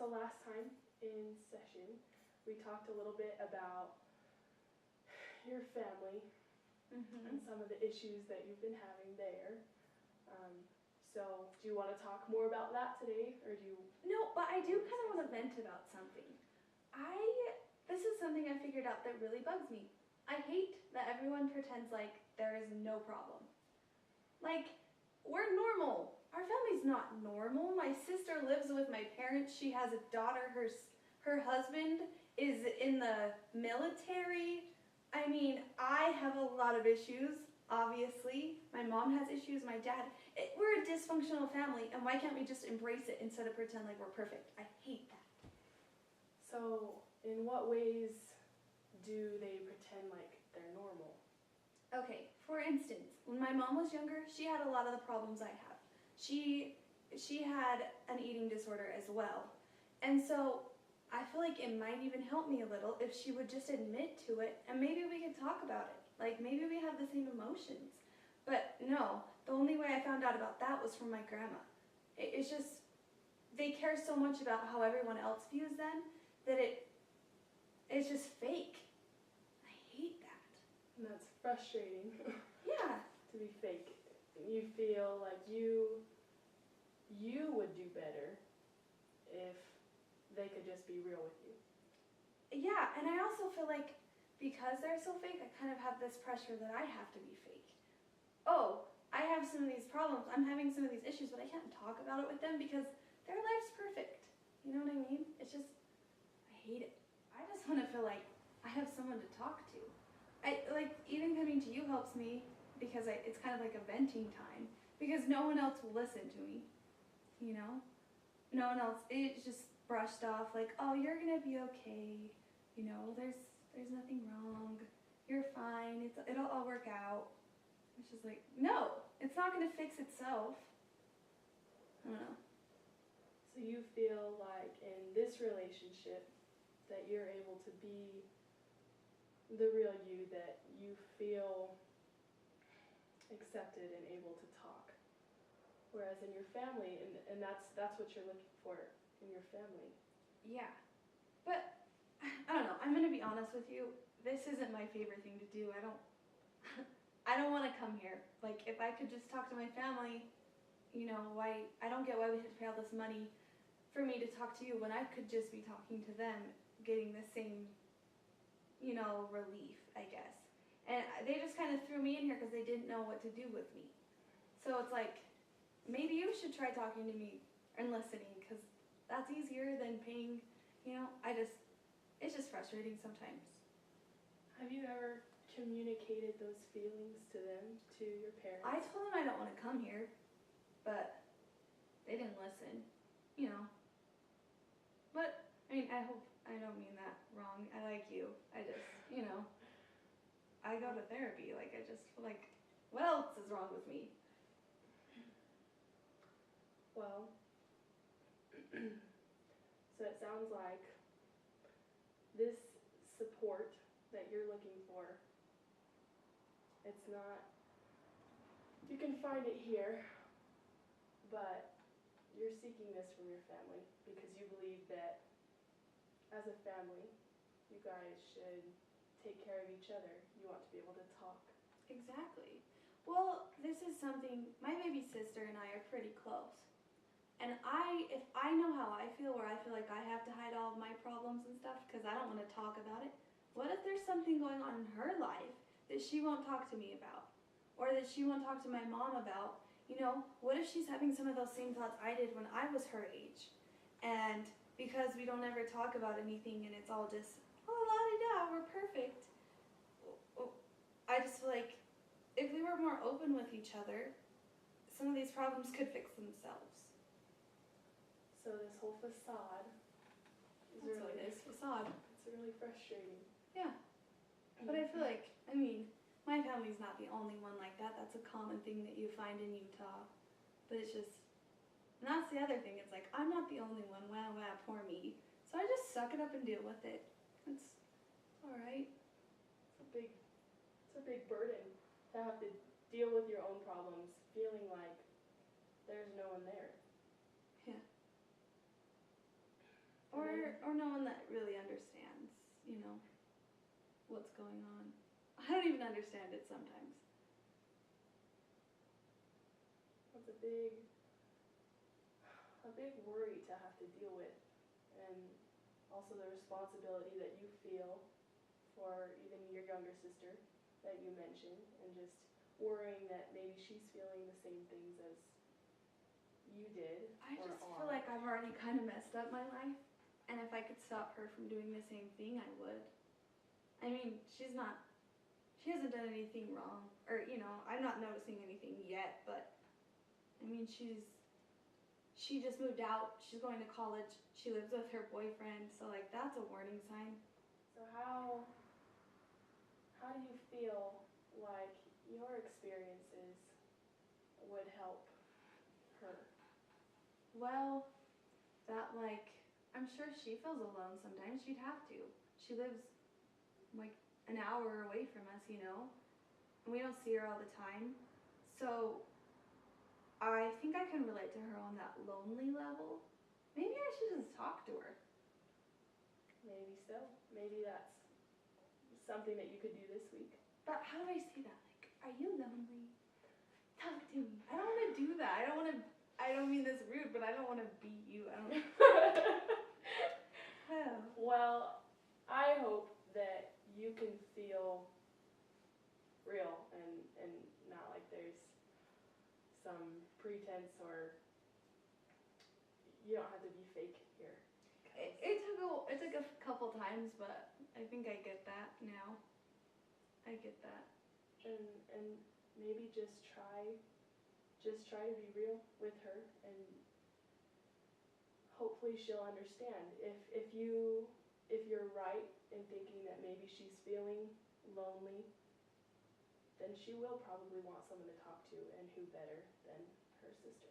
So last time in session, we talked a little bit about your family and some of the issues that you've been having there. So do you want to talk more about that today, or do you? No, but I do kind of want to vent about something. This is something I figured out that really bugs me. I hate that everyone pretends like there is no problem. Like, we're normal. Our family's not normal. My sister lives with my parents. She has a daughter. Her husband is in the military. I mean, I have a lot of issues, obviously. My mom has issues, my dad. We're a dysfunctional family, and why can't we just embrace it instead of pretend like we're perfect? I hate that. So in what ways do they pretend like they're normal? Okay, for instance, when my mom was younger, she had a lot of the problems I have. She had an eating disorder as well. And so I feel like it might even help me a little if she would just admit to it and maybe we could talk about it. Like maybe we have the same emotions. But no, the only way I found out about that was from my grandma. It's just, they care so much about how everyone else views them that it's just fake. I hate that. And that's frustrating. Yeah. To be fake. You feel like you would do better if they could just be real with you. Yeah, and I also feel like because they're so fake, I kind of have this pressure that I have to be fake. Oh, I have some of these problems, I'm having some of these issues, but I can't talk about it with them because their life's perfect. You know what I mean? It's just, I hate it. I just want to feel like I have someone to talk to. Even coming to you helps me because it's kind of like a venting time because no one else will listen to me, you know? No one else, it's just brushed off like, oh, you're gonna be okay, you know, there's nothing wrong, you're fine, it'll all work out. It's just like, no, it's not gonna fix itself. I don't know. So you feel like in this relationship that you're able to be the real you, that you feel accepted and able to talk. Whereas in your family, and that's what you're looking for in your family. Yeah, but I don't know. I'm gonna be honest with you. This isn't my favorite thing to do. I don't want to come here. Like, if I could just talk to my family, you know, I don't get why we have to pay all this money for me to talk to you when I could just be talking to them, getting the same, you know, relief, I guess. And they just kind of threw me in here because they didn't know what to do with me. So it's like, maybe you should try talking to me and listening because that's easier than paying, you know, it's just frustrating sometimes. Have you ever communicated those feelings to them, to your parents? I told them I don't want to come here, but they didn't listen, you know. But, I mean, I don't mean that wrong. I like you. I just, you know, I go to therapy. Like, I just feel like, what else is wrong with me? Well, so it sounds like this support that you're looking for, it's not, you can find it here, but you're seeking this from your family because you believe that as a family, you guys should take care of each other. You want to be able to talk. Exactly. Well, this is something, my baby sister and I are pretty close. And if I know how I feel, where I feel like I have to hide all of my problems and stuff because I don't want to talk about it, what if there's something going on in her life that she won't talk to me about? Or that she won't talk to my mom about? You know, what if she's having some of those same thoughts I did when I was her age? And because we don't ever talk about anything and it's all just, oh, la-di-da, we're perfect. I just feel like if we were more open with each other, some of these problems could fix themselves. So this whole facade is That's really, what it is, facade. it's really frustrating. Yeah. But I feel like, I mean, my family's not the only one like that. That's a common thing that you find in Utah. But it's just, and that's the other thing. It's like, I'm not the only one. Wow, wow, poor me. So I just suck it up and deal with it. It's all right. It's a big burden to have to deal with your own problems, feeling like there's no one there. Yeah. Or no one that really understands, you know, what's going on. I don't even understand it sometimes. It's a big worry to have to deal with, and also the responsibility that you feel for even your younger sister that you mentioned, and just worrying that maybe she's feeling the same things as you did. I just feel like I've already kind of messed up my life, and if I could stop her from doing the same thing, I would. I mean, she hasn't done anything wrong, or, you know, I'm not noticing anything yet, but, I mean, she just moved out, she's going to college, she lives with her boyfriend, so, like, that's a warning sign. So how do you feel like your experiences would help her? Well, that, like, I'm sure she feels alone sometimes, she'd have to. She lives, like, an hour away from us, you know, and we don't see her all the time, so I think I can relate to her on that lonely level. Maybe I should just talk to her. Maybe so. Maybe that's something that you could do this week. But how do I say that? Like, are you lonely? Talk to me. I don't want to do that. I don't mean this rude, but I don't want to beat you. I don't. Oh. Well, I hope that you can feel real and not like there's some pretense, or you don't have to be fake here. It took a couple times, but I think I get that now. I get that. And maybe just try to be real with her, and hopefully she'll understand. If you're right in thinking that maybe she's feeling lonely, then she will probably want someone to talk to, and who better than her sister.